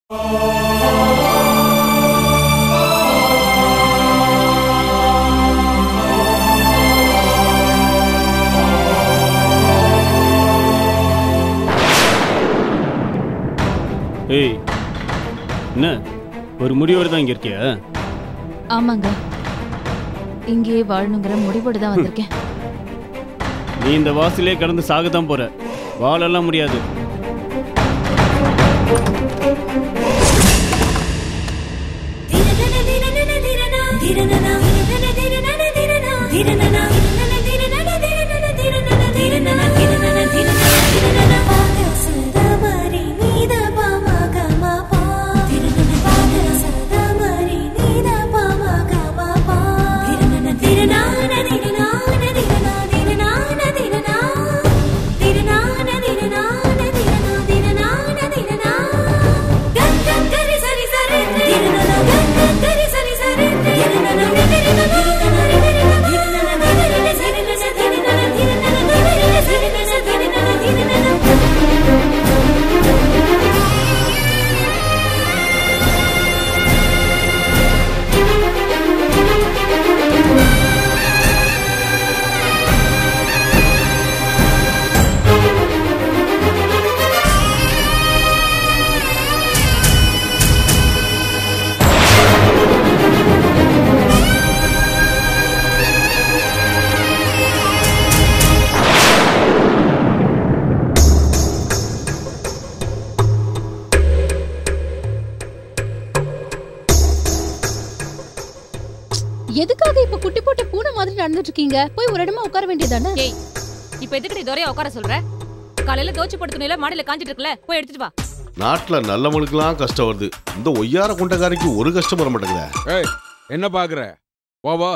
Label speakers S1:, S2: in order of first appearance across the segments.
S1: ஏய், என்ன ஒரு முடிவோடு தான் இங்க இருக்கியா?
S2: ஆமாங்க, இங்கேயே வாழணுங்கிற முடிவோடு தான் வந்திருக்கேன்.
S1: நீ இந்த வாசலே கடந்து சாகத்தான் போற, வாழலாம் முடியாது.
S2: எதுக்காக இப்ப குட்டி போட்ட பூனை மாதிரி நடந்துட்டு இருக்கீங்க? போய் ஒரு இடமா உட்கார வேண்டியதானே?
S3: ஏய், இப்ப எதுக்கு தோரையா உட்கார சொல்ற? காலையில தோச்சு படுத்துனீல மாடியில காஞ்சிட்டு இருக்கல, போய் எடுத்துட்டு வா.
S4: நாட்டுல நல்லவனுக்குலாம் கஷ்டம் வருது, இந்த ஒய்யார குண்டக்காரிக்கு ஒரு கஷ்டம் வர மாட்டேங்குதா?
S5: ஏய், என்ன பாக்குற? வா.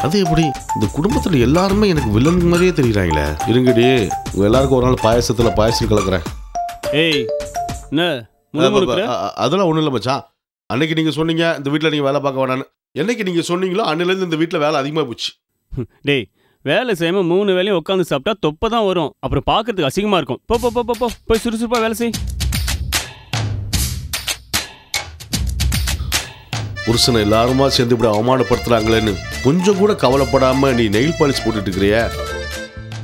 S4: அது எப்படி இந்த குடும்பத்துல எல்லாருமே எனக்கு வில்லன் மாதிரியே தெரியுறாங்களே. இருங்கடி, உங்க எல்லாருக்கும் ஒரு நாள் பாயசம் கலக்குறேன்.
S1: ஏய், என்ன
S4: அதெல்லாம் ஒண்ணும் இல்லை மச்சான். அன்னைக்கு நீங்க சொன்னீங்க இந்த வீட்டுல நீங்க வேலை பார்க்க வேணான்னு. என்னைக்கு நீங்க சொன்னீங்களோ அன்னில இருந்து இந்த வீட்டுல வேலை அதிகமா போச்சு.
S1: டேய், வேலை செய்யாம 3 வேளையும் உட்காந்து சாப்பிட்டா தொப்பை தான் வரும், அப்புறம் பார்க்கறதுக்கு அசிங்கமா இருக்கும். போ போ போ போ, போய் சுறுசுறுப்பா வேலை செய்.
S4: புருஷனை எல்லாருமா சேர்ந்து இப்படி அவமானப்படுத்துறாங்களேன்னு கொஞ்சம் கூட கவலைப்படாம நீ நெயில் பாலிஷ் போட்டுட்டு இருக்கிறிய.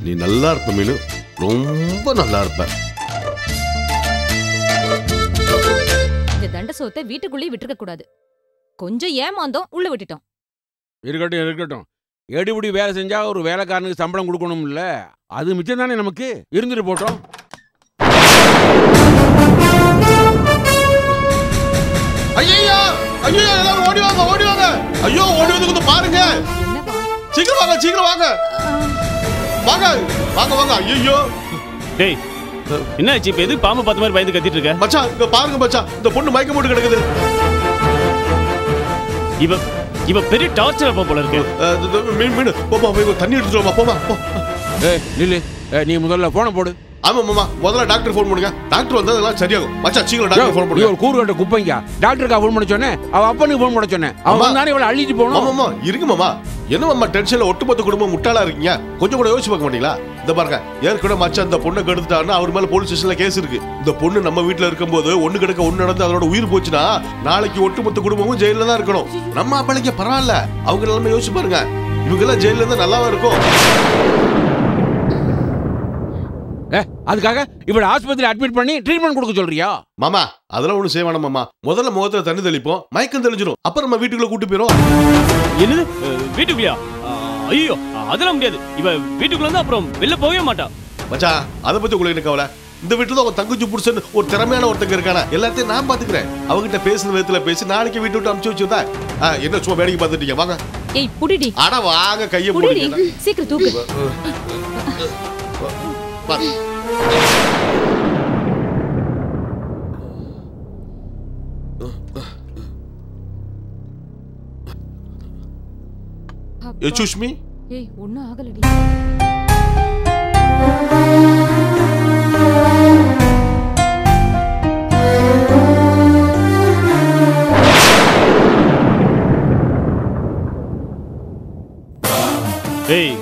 S4: நீ நல்லா இருப்ப மீனு, ரொம்ப நல்லா இருப்ப.
S3: இந்த தண்ட சோத்தை வீட்டுக்குள்ளேயே விட்டுருக்க கூடாது. கொஞ்சம் ஏமாந்தோம், உள்ள விட்டுட்டோம்.
S5: இருக்கட்டும். எடுபடி வேலை செஞ்சா ஒரு வேலைக்காரனுக்கு சம்பளம் கொடுக்கணும்ல, அது மிச்சம் தானே நமக்கு. இருந்துட்டு போட்டோம்.
S4: ஐயோ எல்லாரும் ஓடி வாங்க. ஐயோ, ஓடி வந்து கொஞ்சம் பாருங்க. சீக்கிரம் வாங்க. ஐயோ
S1: டேய், என்னாச்சு? இப்ப எதுக்கு பாம்பு பார்த்த மாதிரி பயந்து கத்திட்டு இருக்க?
S4: மச்சான், இங்க பாருங்க மச்சான், இந்த பொண்ணு மயக்கம் போட்டு கிடக்குது.
S1: இவ பெரிய டார்ச்சர் போல இருக்கு.
S4: மீன் போமா, போய் தண்ணி எடுத்துட்டு போமா.
S5: ஏய் நில்லு, நீ முதல்ல போன போடு.
S4: ஆமா மாமா, முதல்ல டாக்டர் ஃபோன் பண்ணுங்க. டாக்டர் வந்தா எல்லாம் சரியாகும். மச்சான் சீக்கிரம் டாக்டர் ஃபோன் பண்ணுங்க.
S5: ஒரு கூறு கட்ட குப்பைங்க டாக்டருக்கு ஃபோன் பண்ண சொன்னேன். அவ அப்பனுக்கு ஃபோன் பண்ண சொன்னேன். அவன் தானே இவளை அள்ளிட்டு போகணும்.
S4: ஆமாமா, இருக்கு மாமா. என்ன மாமா டென்ஷன்ல ஒட்டுமொத்த குடும்பம் முட்டாளா இருக்கீங்க? கொஞ்சம் கூட யோசிச்சு பார்க்க மாட்டீங்களா? இந்த பாருங்க, ஏற்கனவே மச்சான் இந்த பொண்ணை கெடுத்துட்டான்னு அவர் மேல போலீஸ் ஸ்டேஷன்ல கேஸ் இருக்கு. இந்த பொண்ணு நம்ம வீட்டுல இருக்கும்போது ஒண்ணு கிடக்க ஒண்ணு நடந்து அதோட உயிர் போச்சுன்னா நாளைக்கு ஒட்டுமொத்த குடும்பமும் ஜெயில தான் இருக்கணும். நம்ம அப்பளைக்கு பரவாயில்ல, அவங்க நிலைமை யோசிச்சு பாருங்க. இவங்க எல்லாம் ஜெயில இருந்தா நல்லாவா இருக்கும்?
S5: அதுக்காக இவளை ஆஸ்பத்திரி அட்மிட் பண்ணி ட்ரீட்மெண்ட் கொடுக்க சொல்றியா?
S4: மாமா, அதெல்லாம் ஒண்ணு செய்ய வேணாம் மாமா. முதல்ல முகத்துல தண்ணி தெளிப்போம், மயக்கம் தெளிஞ்சிடும். அப்புறம் நம்ம வீட்டுக்குள்ள கூட்டு போயிரும்.
S1: என்னது வீட்டுக்குள்ளயா? ஐயோ, அதெல்லாம் முடியாது. இவ வீட்டுக்குள்ள வந்து அப்புறம் வெளில போகவே மாட்டா.
S4: மச்சான், அதை பத்தி உங்களுக்கு என்ன கவலை? இந்த வீட்டுல தான் ஒரு தங்கச்சி புருஷன் ஒரு திறமையான ஒருத்தங்க இருக்கானா, எல்லாத்தையும் நான் பாத்துக்கிறேன். அவகிட்ட பேசுன விதத்துல பேசி நாளைக்கு வீட்டு விட்டு அனுப்பிச்சு வச்சுதா. என்ன சும்மா வேடிக்கை பார்த்துட்டீங்க? வாங்க.
S3: ஏய் புடிடி.
S4: அட வாங்க, கையை
S3: புடிடி,
S4: போடுங்க.
S3: சீக்கிரம் தூக்கு.
S4: Excuse me?
S3: ஏய், ஒண்ணும் ஆகலடி.
S1: ஏய்,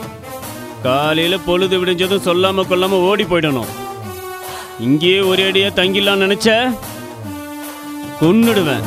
S1: காலையில பொழுது விடிஞ்சதும் சொல்லாம கொல்லாம ஓடி போயிடணும். இங்கேயே ஒரே அடியா தங்கிடலாம்னு நினைச்ச கொன்னுடுவேன்.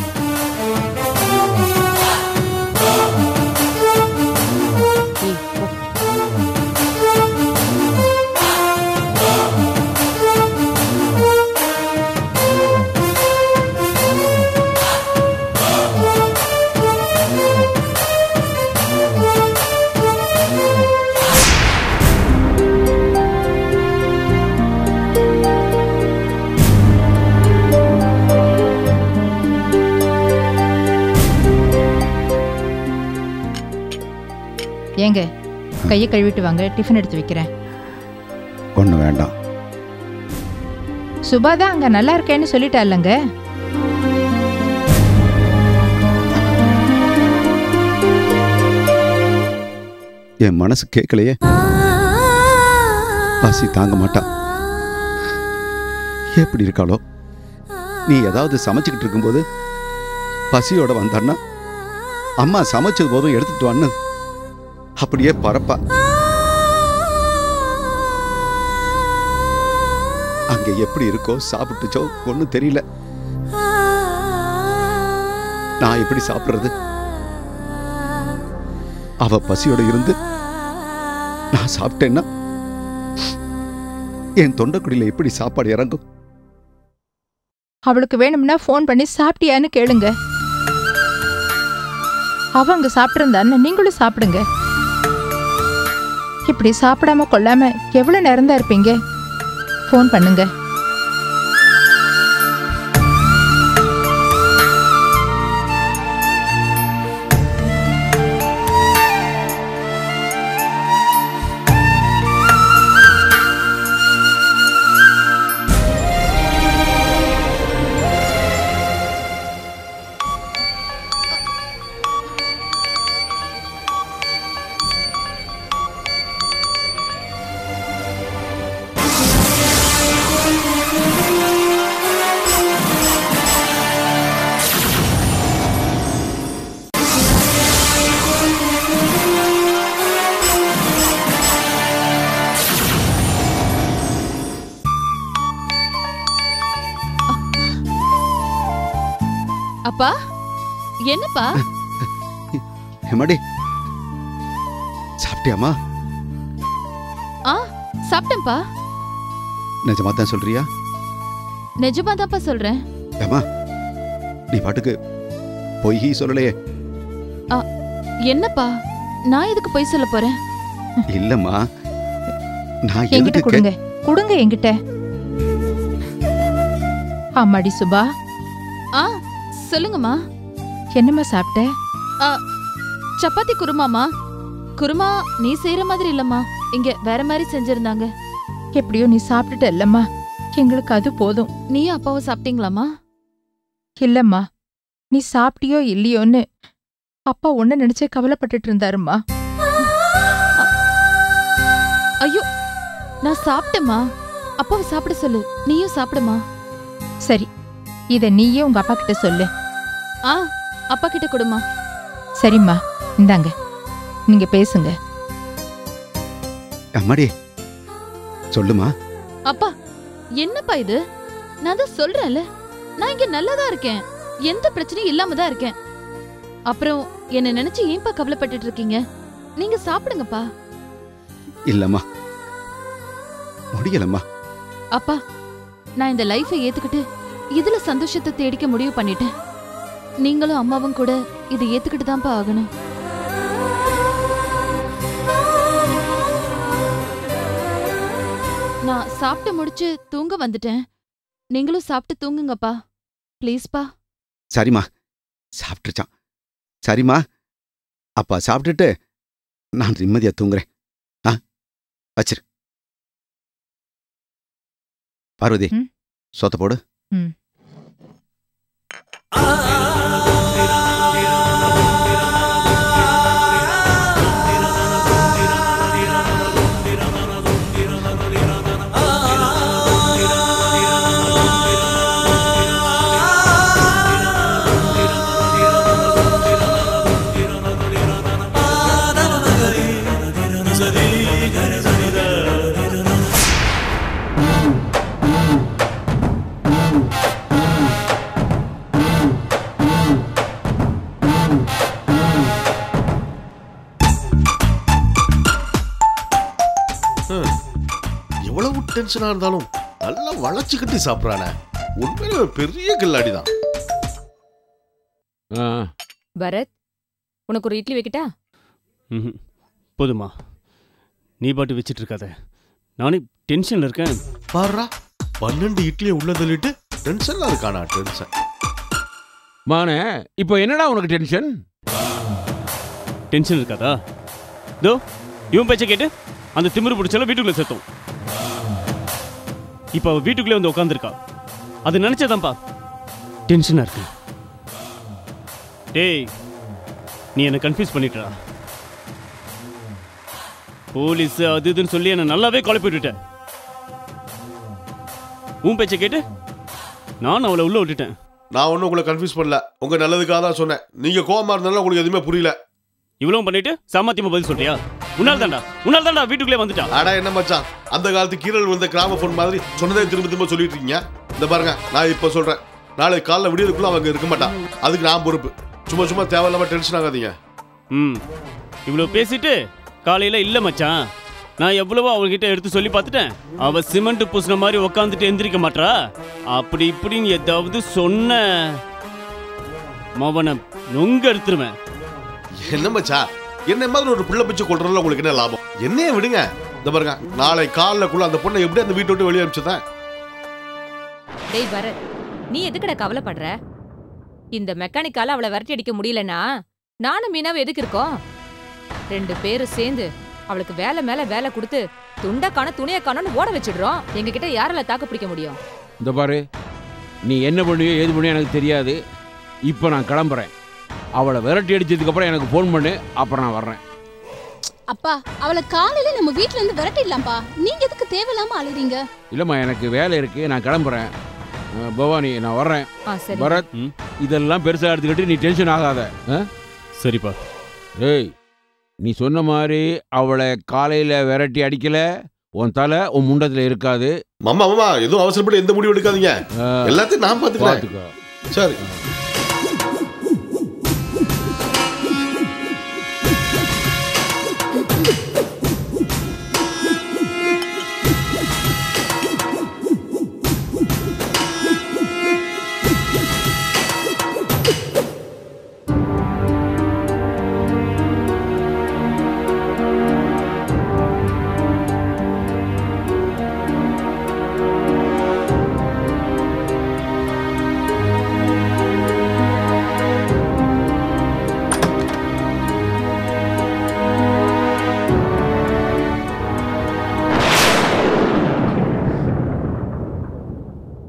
S6: ஏங்க கையை கழுவிட்டு வாங்க, டிஃபன் எடுத்து வைக்கிறேன்.
S7: ஒண்ணு வேண்டாம்.
S6: சுபா தான் அங்க நல்லா இருக்கேன்னு சொல்லிட்டா இல்லங்க.
S7: என் மனசு கேட்கலையே. பசி தாங்க மாட்டா. எப்படி இருக்காளோ? நீ ஏதாவது சமைச்சுக்கிட்டு இருக்கும்போது பசியோட வந்தான்னா அம்மா சமைச்சது போதும் எடுத்துட்டு வான்னு அப்படியே பரப்பா. அங்க எப்படி இருக்கோ சாப்பிட்டுச்சோ ஒன்னும் தெரியல. நான் எப்படி சாப்பிடுறது? அவ பசியோட இருந்து நான் சாப்பிட்டேன்னா என் தொண்டைக்குடியில எப்படி சாப்பாடு இறங்கும்?
S6: அவளுக்கு வேணும்னா ஃபோன் பண்ணி சாப்பிட்டியான்னு கேளுங்க. அவ அங்க சாப்பிட்டிருந்தான்னு நீங்களும் சாப்பிடுங்க. இப்படி சாப்பிடாம கொள்ளாம எவ்வளவு நேரம் தான் இருப்பீங்க? ஃபோன் பண்ணுங்க.
S2: அப்பா என்னப்பா?
S7: எம்மாடி சாப்பிட்டியாமா?
S2: சாப்பிட்டேன்ப்பா.
S7: நிஜமா தான் சொல்றியா?
S2: நிஜமா தான்ப்பா சொல்றேன்.
S7: ஏமா நீ பாட்டுக்கு பொய் சொல்லலையே.
S2: என்னப்பா நான் எதுக்கு பொய் சொல்ல போறேன்?
S7: இல்லம்மா நான்
S6: என்கிட்ட கொடுங்க, கொடுங்க என்கிட்ட. ஆமாடி சுபா.
S2: சொல்லுங்கம்மா.
S6: என்னம்மா சாப்பிட்ட?
S2: சப்பாத்தி குருமாமா. குருமா நீ செய்யற மாதிரி இல்லம்மா, இங்க வேற மாதிரி செஞ்சிருந்தாங்க.
S6: எப்படியோ நீ சாப்பிட்டுட்ட இல்லம்மா, எங்களுக்கு அது போதும்.
S2: நீயும் அப்பாவும் சாப்பிட்டீங்களாமா?
S6: இல்லம்மா, நீ சாப்பிட்டியோ இல்லையோன்னு அப்பா ஒன்னு நினைச்சே கவலைப்பட்டுட்டு இருந்தாருமா.
S2: ஐயோ நான் சாப்பிட்டேம்மா. அப்பாவை சாப்பிட சொல்லு, நீயும் சாப்பிடுமா.
S6: சரி, இத நீயே உங்க அப்பா கிட்ட சொல்லு.
S2: அப்பா கிட்ட கொடுமா.
S6: சரிம்மா, இந்தாங்க, நீங்க பேசுங்க.
S7: அம்மாடி சொல்லுமா.
S2: அப்பா என்னப்பா இது? நான் தான் சொல்றேன்ல, நான் இங்க நல்லாதான் இருக்கேன், எந்த பிரச்சனையும் இல்லாம தான் இருக்கேன். அப்புறம் என்ன நினைச்சு ஏன்பா கவலைப்பட்டுட்டு இருக்கீங்க? நீங்க சாப்பிடுங்கப்பா.
S7: இல்லம்மா முடியலம்மா.
S2: அப்பா நான் இந்த லைஃபை ஏத்துக்கிட்டு இதுல சந்தோஷத்தை தேடிக்க முடிவு பண்ணிட்டேன். நீங்களும் அம்மாவும் கூட இதை ஏத்துக்கிட்டு தான்ப்பா ஆகணும். நான் சாப்பிட்டு முடிச்சு தூங்க வந்துட்டேன். நீங்களும் சாப்பிட்டு தூங்குங்கப்பா ப்ளீஸ்பா.
S7: சரிம்மா சாப்பிட்டுச்சான். சரிம்மா அப்பா சாப்பிட்டுட்டு நான் நிம்மதியா தூங்குறேன். வச்சிரு. பார்வதி சோத்த போடு.
S4: டென்ஷனா இருந்தாலும் நல்லா வளைச்சு கட்டி சாப்பிட்றானே. உண்மையில ஒரு பெரிய கில்லாடி தான்.
S3: பரத், உனக்கு ஒரு இட்லி வைக்கட்டா?
S1: போதுமா, நீ பாட்டு வச்சிட்டு இருக்காத, நானே டென்ஷன்ல இருக்கேன்.
S4: பாருடா, 12 இட்லியை உள்ள தள்ளிட்டு டென்ஷன்ல இருக்கானா? டென்ஷன்
S5: மானே, இப்போ என்னடா உனக்கு டென்ஷன்?
S1: டென்ஷன் இருக்காதா? தோ இவன் பேச்ச கேட்டு அந்த திமிரு பிடிச்சால வீட்டுக்குள்ள சேர்த்தோம். இப்போ அவ வீட்டுக்குள்ளே வந்து உட்காந்துருக்கா. அது நினைச்சதான்ப்பா டென்ஷனா இருக்கு. டேய், நீ என்ன கன்ஃபியூஸ் பண்ணிட்டா. போலீஸ் அது இதுன்னு சொல்லி என்ன நல்லாவே குழப்பி விட்டுட்டேன். உன் பேச்ச கேட்டு நான் அவளை உள்ள விட்டுட்டேன்.
S4: நான் ஒன்றும் உங்களை கன்ஃபியூஸ் பண்ணல, உங்க நல்லதுக்காக தான் சொன்னேன். நீங்க கோவமா இருந்தாலும் உங்களுக்கு எதுவுமே புரியல.
S1: இவ்வளவு பண்ணிட்டு சாமர்த்தியமா பதில் சொல்றியா? உன்னால தாண்டா வீட்டுக்குள்ளே வந்துட்டா.
S4: ஆடா என்ன மச்சான், அந்த காலத்து கீரல் வந்த கிராம போன் மாதிரி சொன்னதே திரும்ப திரும்ப சொல்லிட்டு இருக்கீங்க. இந்த பாருங்க, நான் இப்ப சொல்றேன், நாளை காலைல விடியதுக்குள்ள அவங்க இருக்க மாட்டான். அதுக்கு நான் பொறுப்பு. சும்மா சும்மா தேவையில்லாம டென்ஷன் ஆகாதீங்க.
S1: இவ்வளவு பேசிட்டு காலையில இல்ல மச்சான், நான் எவ்வளவோ அவகிட்ட எடுத்து சொல்லி பார்த்துட்டேன். அவ சிமெண்ட் பூசின மாதிரி உக்காந்துட்டு எந்திரிக்க மாட்டா. அப்படி இப்படின்னு ஏதாவது சொன்ன மவனை நொங்க எடுத்துருவேன்.
S4: என்ன மச்சா, என்ன மாதிரி ஒரு பிள்ளை பிச்சு கொள்றதுல உங்களுக்கு என்ன லாபம்? என்னைய விடுங்க. இந்த பாருங்க, நாளை காலைக்குள்ள அந்த பொண்ணை எப்படி அந்த வீட்டை விட்டு வெளியே அனுப்பிச்சதேன்.
S3: டேய் பரத், நீ எதுக்குடா கவலைப்படுற? இந்த மெக்கானிக்கால அவளை விரட்டி அடிக்க முடியலன்னா நானும் மீனாவும் எதுக்கு இருக்கோம்? 2 பேரும் சேர்ந்து அவளுக்கு வேலை மேல வேலை கொடுத்து துண்டக்கான துணியை காணோன்னு ஓட வச்சிடுறோம். எங்க கிட்ட யாரால தாக்கு பிடிக்க முடியும்?
S5: இந்த பாரு, நீ என்ன பண்ணுவியோ ஏது பண்ணியோ எனக்கு தெரியாது. இப்போ நான் கிளம்புறேன். அவளை விரட்டி அடிச்சதுக்கு அப்புறம் எனக்கு ஃபோன் பண்ணு, அப்புறம் நான் வர்றேன்.
S8: அப்பா, அவளை காலையில நம்ம வீட்ல இருந்து விரட்டிடலாம்ப்பா. நீங்க எதுக்கு தேவையில்லாம அழுறீங்க?
S5: இல்லம்மா, எனக்கு வேலை இருக்கு, நான் கிளம்புறேன். பவானி, நான் வர்றேன். பரத், இதெல்லாம் பெருசா எடுத்துக்கிட்டு நீ டென்ஷன் ஆகாத.
S1: சரிப்பா.
S5: ஏய், நீ சொன்ன மாதிரி அவளை காலையில விரட்டி அடிக்கல, உன் தலை உன் முண்டத்துல இருக்காது.
S4: மாமா மாமா, எதுவும் அவசரப்பட்டு எந்த முடிவு எடுக்காதீங்க. எல்லாத்தையும் நான் பார்த்துக்கிறேன். சரி.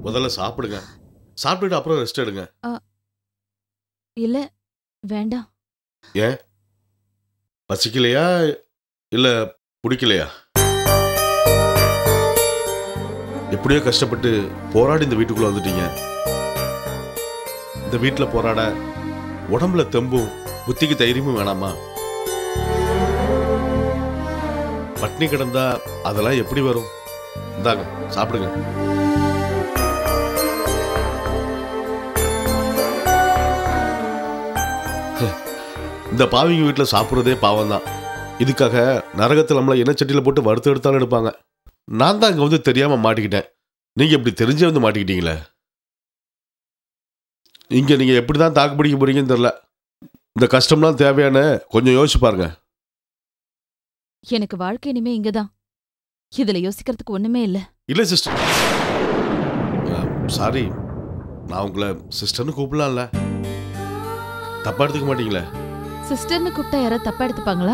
S4: முதல்ல சாப்பிடுங்க. சாப்பிட்டுட்டு அப்புறம் ரெஸ்ட் எடுங்க.
S2: இல்ல வேண்டாம்.
S4: ஏன், பசிக்கலையா இல்ல பிடிக்கலையா? எப்படியோ கஷ்டப்பட்டு போராடி இந்த வீட்டுக்குள்ள வந்துட்டீங்க. இந்த வீட்டுல போராட உடம்புல தெம்பும் புத்திக்கு தைரியமும் வேணாமா? பட்னி கிடந்தா அதெல்லாம் எப்படி வரும்? இந்தாங்க சாப்பிடுங்க. இந்த பாவிங்க வீட்டில் சாப்பிட்றதே பாவம் தான். இதுக்காக நரகத்தில் நம்மளை எண்ணெய் சட்டியில் போட்டு வறுத்து எடுத்தாலும் எடுப்பாங்க. நான் தான் அங்கே வந்து தெரியாமல் மாட்டிக்கிட்டேன். நீங்கள் இப்படி தெரிஞ்சே வந்து மாட்டிக்கிட்டீங்களே. இங்கே நீங்கள் எப்படி தான் தாக்கு பிடிக்க போறீங்கன்னு தெரில. இந்த கஷ்டம்லாம் தேவையான கொஞ்சம் யோசிச்சு பாருங்க.
S2: எனக்கு வாழ்க்கை இனிமே இங்கதான். இதுல யோசிக்கிறதுக்கு ஒண்ணுமே இல்ல.
S4: இல்லை சிஸ்டர், சாரி, நான் உங்களை சிஸ்டர்னு கூப்பிடலாம்ல, தப்பா எடுத்துக்க மாட்டீங்களே?
S2: சிஸ்டர்னு கூப்பிட்டா யாராவது தப்பா எடுத்துப்பாங்களா?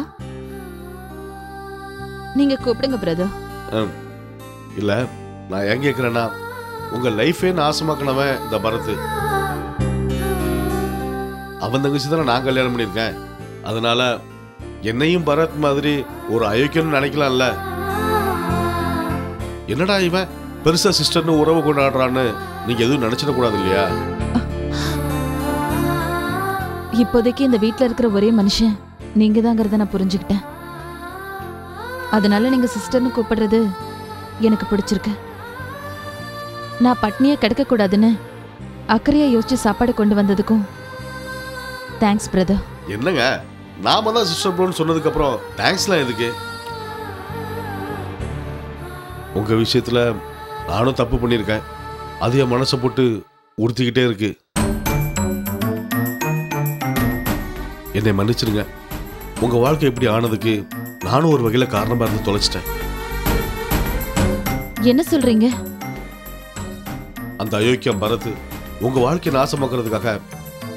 S2: நீங்க கூப்பிடுங்க பிரதர்.
S4: இல்ல, நான் ஏன் கேட்கிறேன்னா, உங்க லைஃபே நாசமாக்கினவன் இந்த பரத். அவன் தங்கச்சி தானே நான் கல்யாணம் பண்ணியிருக்கேன். அதனால என்னையும் பரத் மாதிரி ஒரு அயோக்கியன்னு நினைக்கலாம்ல. என்னடா இவன் பெருசா சிஸ்டர்னு உறவு கொண்டாடுறான்னு நீங்க எதுவும் நினைச்சிடக்கூடாது இல்லையா?
S2: இப்போதைக்கு இந்த வீட்ல இருக்கிற ஒரே மனுஷன் நீங்க தாங்கிறத நான் புரிஞ்சுக்கிட்டேன். அதனால நீங்க சிஸ்டர்னு கூப்பிடுறது எனக்கு பிடிச்சிருக்கு. நான் பட்னியா கிடக்க கூடாதுன்னு அக்கறையா யோசிச்சு சாப்பாடு கொண்டு வந்ததுக்கும் தேங்க்ஸ் பிரதர்.
S4: என்னங்க, நாம தான் சிஸ்டர் ப்ரோன்னு சொன்னதுக்கு அப்புறம் தேங்க்ஸ்லாம் எதுக்கு? உங்க விஷயத்துல நானும் தப்பு பண்ணியிருக்கேன். அது என் மனசை போட்டு உறுத்திக்கிட்டே இருக்கு. என்னை மன்னிச்சிருங்க. உங்க வாழ்க்கை எப்படி ஆனதுக்கு நானும் ஒரு வகையில காரணமா இருந்து தொலைச்சிட்டேன்.
S2: என்ன சொல்றீங்க?
S4: அந்த அயோக்கியம் பரத் உங்க வாழ்க்கையை நாசமாக்குறதுக்காக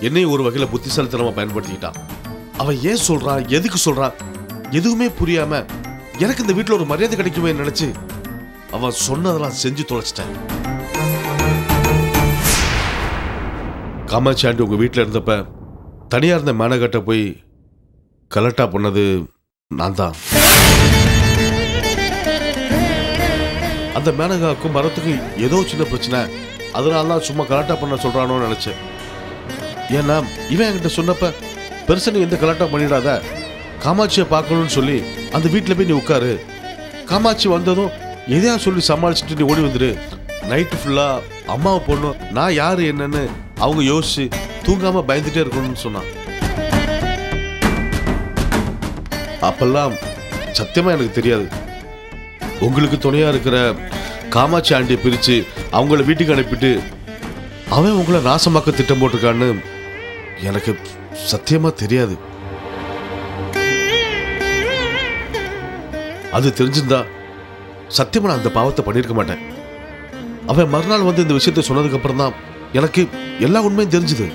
S4: என்னையும் ஒரு வகையில புத்திசாலித்தனமா பயன்படுத்திக்கிட்டான். அவன் ஏன் சொல்றான், எதுக்கு சொல்றான், எதுவுமே புரியாம எனக்கு இந்த வீட்டுல ஒரு மரியாதை கிடைக்குமே நினைச்சு அவன் சொன்னதெல்லாம் செஞ்சு தொலைச்சிட்டேன். காமாட்சி ஆண்டி உங்க வீட்டுல இருந்தப்ப தனியா இருந்த மேனகட்ட போய் கலட்டா பண்ணது நான் தான். அந்த மேனகாவுக்கும் மரத்துக்கும் ஏதோ சின்ன பிரச்சனை, அதனாலதான் சும்மா கலாட்டா பண்ண சொல்றானோன்னு நினைச்சேன். ஏன்னா இவன் என்கிட்ட சொன்னப்ப பெருசா நீ எந்த கலாட்டா பண்ணிடாத, காமாட்சியை பார்க்கணும்னு சொல்லி அந்த வீட்டுல போய் நீ உட்காரு, காமாட்சி வந்ததும் எதையா சொல்லி சமாளிச்சுட்டு நீ ஓடி வந்துரு, நைட்டு ஃபுல்லா அம்மாவை பொண்ணும் நான் யாரு என்னன்னு அவங்க யோசிச்சு தூங்காம பயந்துட்டே இருக்கணும்னு சொன்னான். அப்பெல்லாம் சத்தியமா எனக்கு தெரியாது உங்களுக்கு துணையா இருக்கிற காமாட்சி ஆண்டியை பிரிச்சு அவங்கள வீட்டுக்கு அனுப்பிட்டு அவன் உங்களை நாசமாக்க திட்டம் போட்டிருக்கான்னு எனக்கு சத்தியமா தெரியாது. அது தெரிஞ்சிருந்தா சத்தியமா நான் அந்த பாவத்தை பண்ணிருக்க மாட்டேன். அவன் மறுநாள் வந்து இந்த விஷயத்த சொன்னதுக்கு அப்புறம் தான் எனக்கு எல்லா உண்மையும் தெரிஞ்சது.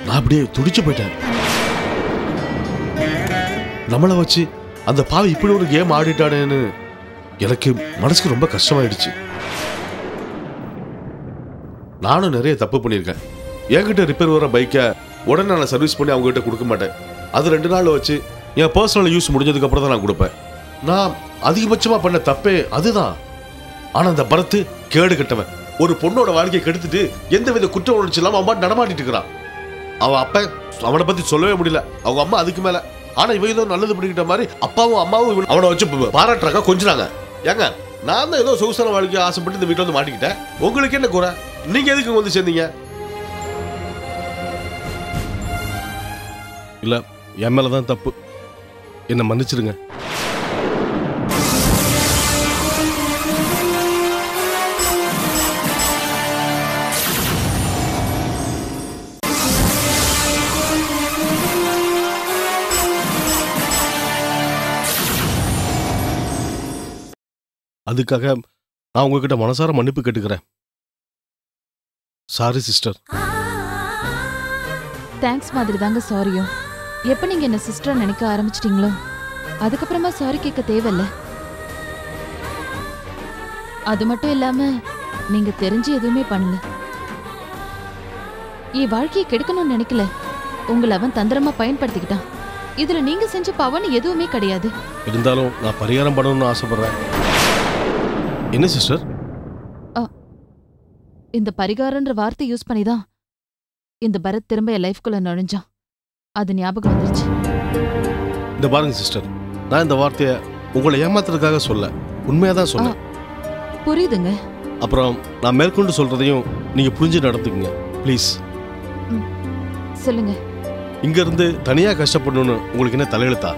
S4: நான் அப்படியே துடிச்சு போயிட்டேன். நம்மளை வச்சு அந்த பாவி இப்படி ஒரு கேம் ஆடிட்டானேன்னு எனக்கு மனசுக்கு ரொம்ப கஷ்டமாயிடுச்சு. நானும் நிறைய தப்பு பண்ணியிருக்கேன். என்கிட்ட ரிப்பேர் வர பைக்கை உடனே நான் சர்வீஸ் பண்ணி அவங்க கிட்ட கொடுக்க மாட்டேன். அது 2 நாள் வச்சு என் பர்சனல் யூஸ் முடிஞ்சதுக்கு அப்புறம் தான் நான் கொடுப்பேன். நான் அதிகபட்சமா பண்ண தப்பே அதுதான். ஆனா அந்த பரத்து கேடு கட்டவன் ஒரு பொண்ணோட வாழ்க்கையை கெடுத்துட்டு எந்த வித குற்ற உணர்ச்சி இல்லாம அவன் நடமாட்டிட்டு இருக்கிறான். அவன் அப்ப அவனை பத்தி சொல்லவே முடியல, அவங்க அம்மா அதுக்கு மேல. ஆனா இவன் ஏதோ நல்லது பண்ணிக்கிட்ட மாதிரி அப்பாவும் அம்மாவும் அவனை வச்சு பாராட்டுறாங்க, கொஞ்சினாங்க. ஏங்க நான் தான் ஏதோ சொகுசான வாழ்க்கையை ஆசைப்பட்டு இந்த வீட்டுல வந்து மாட்டிக்கிட்டேன், உங்களுக்கு என்ன குறை? நீங்க எதுக்கு வந்து சேர்ந்தீங்க? இல்ல என் மேலதான் தப்பு, என்ன மன்னிச்சிருங்க. அதுக்காக நான் உங்ககிட்ட மனசார மன்னிப்பு கேட்டுக்கிறேன். Sorry sister.
S2: தேங்க்ஸ் மாதிரி தாங்க சாரியும். எப்ப நீங்க என்ன சிஸ்டர் நினைக்க ஆரம்பிச்சிட்டீங்களோ அதுக்கப்புறமா சாரி கேட்க தேவையில்ல. அது மட்டும் இல்லாம நீங்க தெரிஞ்சு எதுவுமே பண்ணல. என் வாழ்க்கையை கெடுக்கணும்னு நினைக்கல, உங்களை அவன் தந்திரமா பயன்படுத்திக்கிட்டான். இதுல நீங்க செஞ்ச பவன் எதுவுமே கிடையாது.
S4: இருந்தாலும் நான் பரிகாரம் பண்ணணும்னு ஆசைப்படுறேன். என்ன சிஸ்டர்?
S2: இந்த பரிகாரன்ற வார்த்தை யூஸ் பண்ணிதான் இந்த பரத் திரும்ப என் லைஃப்குள்ள நுழைஞ்சான். அது ஞாபகம் வந்துருச்சு.
S4: இந்த பாருங்க சிஸ்டர், நான் இந்த வார்த்தையை உங்களை ஏமாத்துறதுக்காக சொல்ல, உண்மையா தான் சொன்னேன்.
S2: புரியுதுங்க.
S4: அப்புறம் நான் மேற்கொண்டு சொல்றதையும் நீங்க புரிஞ்சு நடந்துக்குங்க ப்ளீஸ்.
S2: சொல்லுங்க.
S4: இங்க இருந்து தனியா கஷ்டப்படணும்னு உங்களுக்கு என்ன தலையெழுத்தா?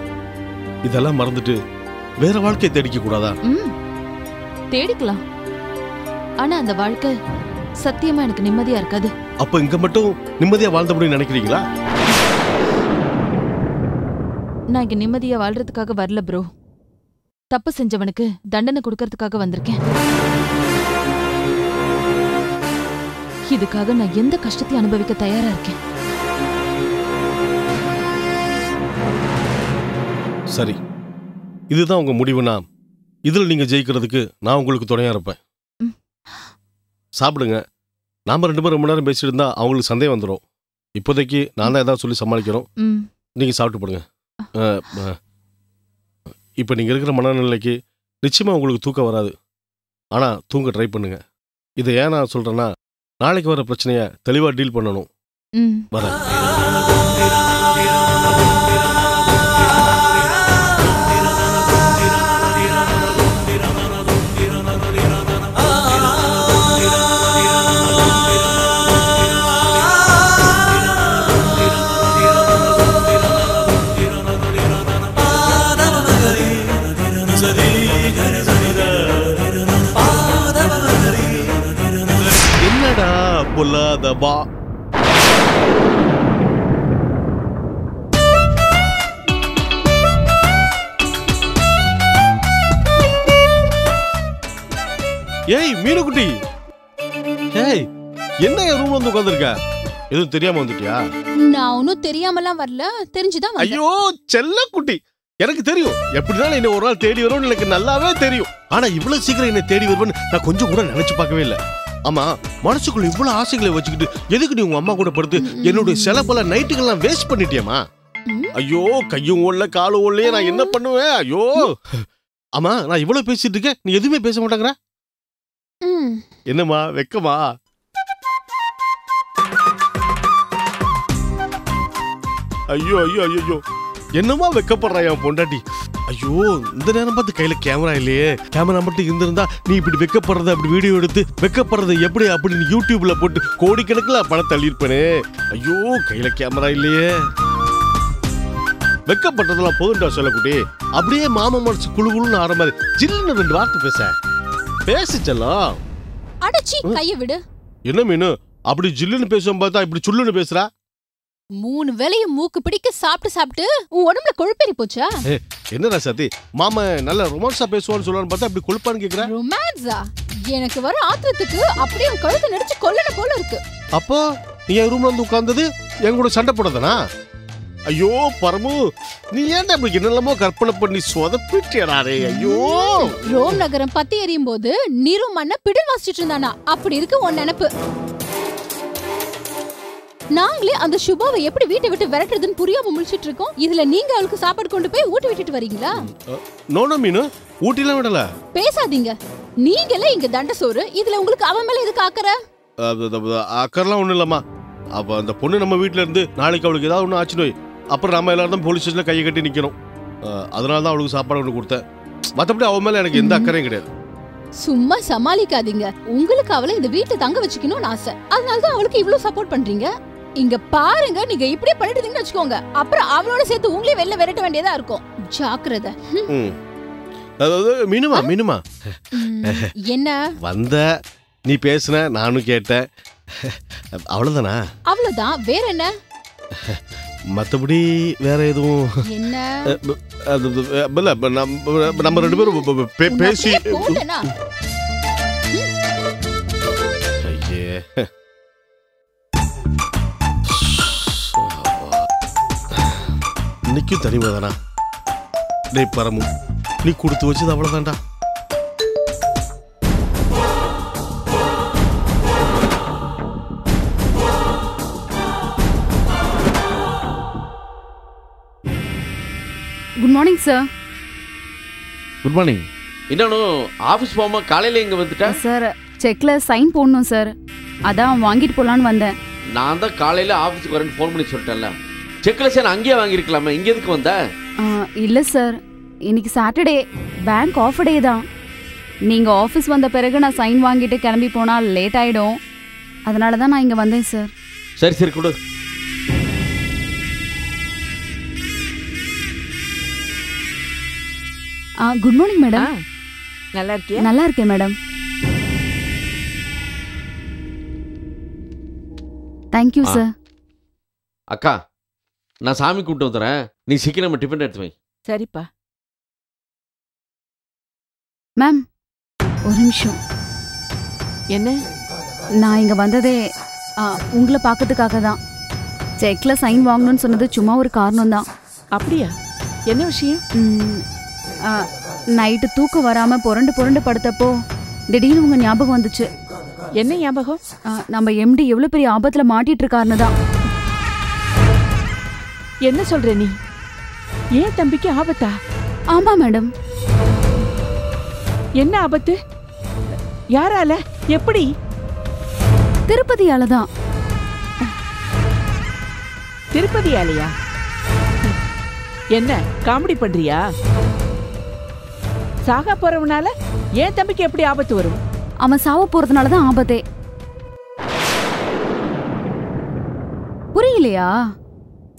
S4: இதெல்லாம் மறந்துட்டு வேற வாழ்க்கையை தேடிக்க கூடாதா?
S2: தேடிக்கலாம். ஆனா அந்த வாழ்க்கை சத்தியமா எனக்கு நிம்மதியா இருக்காது.
S4: அப்ப இங்க மட்டும் நிம்மதியா வாழ்ந்த முடியும் நினைக்கிறீங்களா?
S2: நான் இங்க நிம்மதியா வாழ்றதுக்காக வரல ப்ரோ. தப்பு செஞ்சவனுக்கு தண்டனை கொடுக்கறதுக்காக வந்திருக்கேன். இதுக்காக நான் எந்த கஷ்டத்தையும் அனுபவிக்க தயாரா இருக்கேன்.
S4: சரி, இதுதான் உங்க முடிவுனா இதுல நீங்க ஜெயிக்கிறதுக்கு நான் உங்களுக்கு துணையா இருப்பேன். சாப்பிடுங்க. நாம 2 பேரும் ரொம்ப நேரம் பேசிட்டு இருந்தா அவங்களுக்கு சந்தேகம் வந்துடும். இப்போதைக்கு நான் தான் ஏதாவது சொல்லி சமாளிக்கிறோம். நீங்க சாப்பிட்டு போடுங்க. இப்போ நீங்க இருக்கிற மனநிலைக்கு நிச்சயமா உங்களுக்கு தூக்கம் வராது. ஆனா தூங்க ட்ரை பண்ணுங்க. இதை ஏன் நான் சொல்றேன்னா, நாளைக்கு வர பிரச்சனைய தெளிவா டீல் பண்ணணும். வரேன்.
S9: Zari, zari, zari, zari,
S4: பொல்லாதவா. ஏய் மீனுக்குட்டி, ஏய் என்ன என் ரூம்ல வந்து உட்கார்ந்திருக்க? எதுவும் தெரியாம வந்துட்டியா?
S8: நான் ஒன்னும் தெரியாமலாம் வரல, தெரிஞ்சுதான் வந்தேன்.
S4: ஐயோ செல்ல குட்டி, எனக்கு தெரியும் எப்படினாலும் என்ன ஒரு நாள் தேடி வரும்னு எனக்கு நல்லாவே தெரியும். ஆனா இவ்வளவு சீக்கிரம் என்ன தேடி வருவேன்னு நான் கொஞ்சம் கூட நினைச்சு பார்க்கவே இல்லை. ஆமா, மனசுக்குள்ள இவ்வளவு ஆசைகளை வச்சுக்கிட்டு எதுக்கு நீ உங்க அம்மா கூட படுத்து என்னுடைய செலப்பெல்லாம் நைட்டுக்கெல்லாம் வேஸ்ட் பண்ணிட்டியம்மா? ஐயோ, கையும் ஓடல காலும் ஓடலையே, நான் என்ன பண்ணுவேன்? ஐயோ. ஆமா, நான் இவ்வளவு பேசிட்டு இருக்கேன், நீ எதுவுமே பேச மாட்டேங்கிற. என்னம்மா வெக்கமா? ஐயோ ஐயோ ஐயோ, என்னமா வெக்கப்படுறா என் பொண்டாட்டி? ஐயோ, இந்த நேரம் பார்த்து கையில கேமரா இல்லையே. கேமரா மட்டும் இருந்திருந்தா நீ இப்படி வெக்கப்படுறத அப்படி வீடியோ எடுத்து வெக்கப்படுறத எப்படி அப்படின்னு யூடியூப்ல போட்டு கோடிக்கணக்கில் பணம் தள்ளியிருப்பேனே. ஐயோ, கையில கேமரா இல்லையே. வெக்கப்பட்டதெல்லாம் போதுண்டா சொல்லக்குட்டி. அப்படியே மாமா மனசு குழு குழுன்னு ஆற மாதிரி ஜில்லுன்னு 2 வார்த்தை பேசிச்சலாம்.
S8: அடச்சி, கைய விடு.
S4: என்ன மீனு அப்படி ஜில்லுன்னு பேசுவோம் பார்த்தா இப்படி சுல்லுன்னு பேசுறா?
S8: 3 வேளையும் மூக்கு பிடிக்க சாப்பிட்டு உன் உடம்புல கொழுப்பேறி போச்சா?
S4: என்னடா சத்தி, மாமா நல்ல ரொமான்ஸா பேசுவான்னு சொல்லுவான்னு பார்த்தா இப்படி கொழுப்பான்னு கேக்குற.
S8: ரொமான்ஸா? எனக்கு வர ஆத்திரத்துக்கு அப்படியே உன் கழுத்தை நெரிச்சு கொல்லன போல இருக்கு.
S4: அப்போ நீ என் ரூம்ல வந்து உட்கார்ந்தது என் கூட சண்டை போடுறதானா? ஐயோ பரமு, நீ ஏன்டா இப்படி என்னெல்லாமோ கற்பனை பண்ணி சொதப்பிட்டியடாரே. ஐயோ,
S8: ரோம் நகரம் பத்தி எரியும் போது நீரு மண்ண பிடில் வாசிச்சிட்டு இருந்தானா? அப்படி இருக்கு உன் நினைப்பு. நாங்களே அந்த சுபாவை எப்படி வீட்டை விட்டு விரட்டுறதுன்னு புரியாம முழிச்சிட்டு இருக்கோம். இதுல நீங்க அவளுக்கு சாப்பாடு கொண்டு போய் ஊட்டி விட்டுட்டு வரீங்களா?
S4: நோனோ மீனு, ஊட்டிலாம் விடல.
S8: பேசாதீங்க, நீங்களே இங்க தண்ட சோறு. இதுல உங்களுக்கு அவன் மேல எதுக்கு அக்கறை?
S4: அக்கறலாம் ஒண்ணும் இல்லம்மா. அப்ப அந்த பொண்ணு நம்ம வீட்டுல இருந்து நாளைக்கு அவளுக்கு ஏதாவது ஒண்ணு ஆச்சு நோய், அப்புறம் நம்ம எல்லாரும் போலீஸ் ஸ்டேஷன்ல கையை கட்டி நிக்கணும். அதனால தான் அவளுக்கு சாப்பாடு கொண்டு கொடுத்தேன். மத்தபடி அவன் மேல எனக்கு எந்த அக்கறையும் கிடையாது.
S8: சும்மா சமாளிக்காதீங்க. உங்களுக்கு அவளை இந்த வீட்டுல தங்க வச்சுக்கணும்னு ஆசை, அதனாலதான் அவளுக்கு இவ்வளவு சப்போர்ட் பண்றீங்க. இங்க பாருங்க, நீங்க இப்படியே பண்ணிட்டீங்கன்னு வச்சுக்கோங்க, அப்புறம் அவளோட சேர்த்து உங்களே வெளில விரட்ட வேண்டியதா இருக்கும். ஜாக்கிரதை.
S4: மீனுமா மீனுமா,
S8: என்ன
S4: வந்த நீ பேசுன நானும் கேட்டேன், அவ்வளவுதானா?
S8: அவ்வளவுதான், வேற என்ன?
S4: மத்தபடி வேற எதுவும்
S8: என்ன?
S4: நம்ம 2 பேரும் பேசி இன்னைக்கும் தனிமைதானா? டேய் பரமு, நீ கொடுத்து வச்சது அவ்வளவுதான்டா.
S9: Good morning sir.
S5: Good morning. இன்னொன்று ஆஃபீஸ் போகாம காலையில் இங்கே வந்துட்டேன்
S9: சார். செக்கில் சைன் போடணும் சார், அதான் வாங்கிட்டு போகலான்னு வந்தேன்.
S5: நான் தான் காலையில் ஆஃபீஸுக்கு வரேன்னு ஃபோன் பண்ணி சொல்லிட்டேன்ல. செக்கில் சார் அங்கேயே வாங்கியிருக்கலாமே, இங்கே எதுக்கு வந்த?
S9: இல்லை சார், இன்னைக்கு சாட்டர்டே, பேங்க் ஆஃப் டே தான். நீங்கள் ஆஃபீஸ் வந்த பிறகு நான் சைன் வாங்கிட்டு கிளம்பி போனால் லேட் ஆகிடும், அதனால தான் நான் இங்கே வந்தேன் சார்.
S5: சரி சரி கொடு.
S9: Good morning madam.
S3: நல்லா இருக்கியா?
S9: நல்லா இருக்கேன் மேடம். Thank you sir.
S5: அக்கா, நான் சாமி கூப்பிட்டு வந்துடுறேன், நீ சீக்கிரம் டிஃபன் எடுத்து வை.
S3: சரிப்பா.
S9: மேம் ஒரு நிமிஷம்.
S3: என்ன?
S9: நான் இங்கே வந்ததே உங்களை பார்க்கறதுக்காக தான். செக்கில் சைன் வாங்கணும்னு சொன்னது சும்மா ஒரு காரணம் தான்.
S3: அப்படியா? என்ன விஷயம்?
S9: நைட்டு தூக்கம் வராமல் புரண்டு புரண்டு படுத்தப்போ திடீர்னு உங்கள் ஞாபகம் வந்துச்சு.
S3: என்ன ஞாபகம்?
S9: நம்ம எம்டி எவ்வளோ பெரிய ஆபத்தில் மாட்டிட்டு இருக்காருன்னு தான்.
S3: என்ன சொல்ற நீ? ஏன் தம்பிக்கு ஆபத்தா?
S9: ஆமாம் மேடம்.
S3: என்ன ஆபத்து? யாரால? எப்படி?
S9: திருப்பதியால தான்.
S3: திருப்பதியாலையா? என்ன காமெடி பண்றியா? சாக போறவனால ஏன் தம்பிக்கு எப்படி ஆபத்து வரும்?
S9: அவன் சாவ போறதுனால தான் ஆபத்தே. புரியலையா?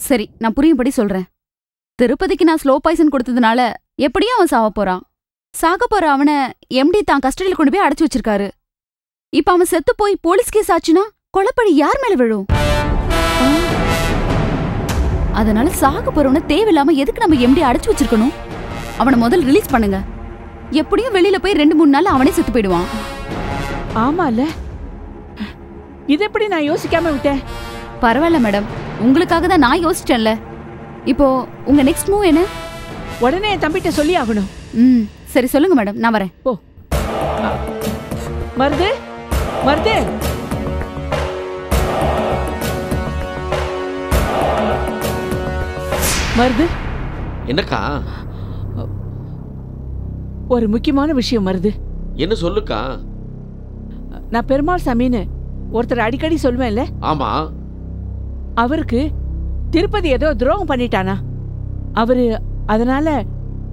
S9: சரி, நான் புரியும்படி சொல்றேன். திருப்பதிக்கு நான் ஸ்லோ பாய்சன் கொடுத்ததுனால எப்படியும் அவன் சாவ போறான். சாக போற அவனை எம்டி தான் கஸ்டடியில் கொண்டு போய் அடைச்சு வச்சிருக்காரு. இப்ப அவன் செத்து போய் போலீஸ் கேஸ் ஆச்சுன்னா கொலைப்பழி யார் மேல விழும்? அதனால சாக போறவன தேவையில்லாம எதுக்கு நம்ம எம்டி அடைச்சு வச்சிருக்கணும்? அவனை முதல்ல ரிலீஸ் பண்ணுங்க. எப்படியும் வெளியில போய் 2-3 நாள் அவனே செத்து போயிடுவான்.
S10: ஆமால, இது எப்படி நான் யோசிக்காம விட்டேன்?
S9: பரவாயில்ல மேடம், உங்களுக்காக தான் நான் யோசிச்சேன்ல. இப்போ உங்க நெக்ஸ்ட் மூவ் என்ன?
S10: உடனே என் தம்பிட்ட சொல்லி ஆகணும்.
S9: சரி சொல்லுங்க மேடம், நான் வரேன்.
S10: ஓ மருது, மருது, மருது.
S5: என்னக்கா?
S10: ஒரு முக்கியமான விஷயம் மருது.
S5: என்ன சொல்லுக்கா?
S10: நான் பெருமாள் சாமின்னு ஒருத்தர் அடிக்கடி சொல்லுவேன்ல.
S5: ஆமா.
S10: அவருக்கு திருப்பதி ஏதோ துரோகம் பண்ணிட்டானா? அவரு அதனால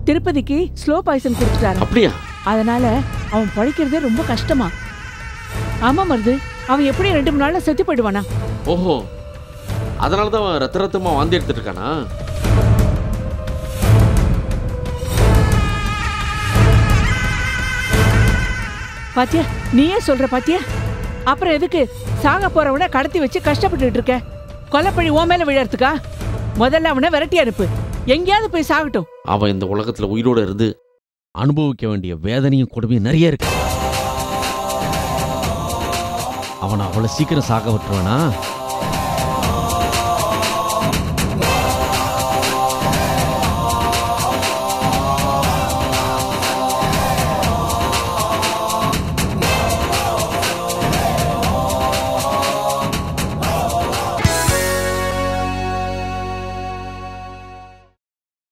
S10: திருப்பதிக்கு ஸ்லோ பாய்சன் கொடுத்துட்டாரு.
S5: அப்படியா?
S10: அதனால அவன் பழிக்கிறதே ரொம்ப கஷ்டமா. ஆமா மருது, அவன் எப்படி 2-3 நாள்ல செத்து போயிடுவானா?
S5: ஓஹோ, அதனாலதான் அவன் ரத்த ரத்தமா வாந்தி எடுத்துட்டு இருக்கானா?
S10: பாத்தியா, நீயே சொல்ற பாத்தியா? அப்புறம் எதுக்கு சாக போறவனை கடத்தி வச்சு கஷ்டப்பட்டு இருக்க? கொலைப்பழி ஓ மேல விழறதுக்கா? முதல்ல அவனை விரட்டி அனுப்பு, எங்கேயாவது போய் சாகட்டும்.
S5: அவன் இந்த உலகத்துல உயிரோட இருந்து அனுபவிக்க வேண்டிய வேதனையும் கொடுமையும் நிறைய இருக்கு. அவனை அவ்வளவு சீக்கிரம் சாக விட்டுருவானா?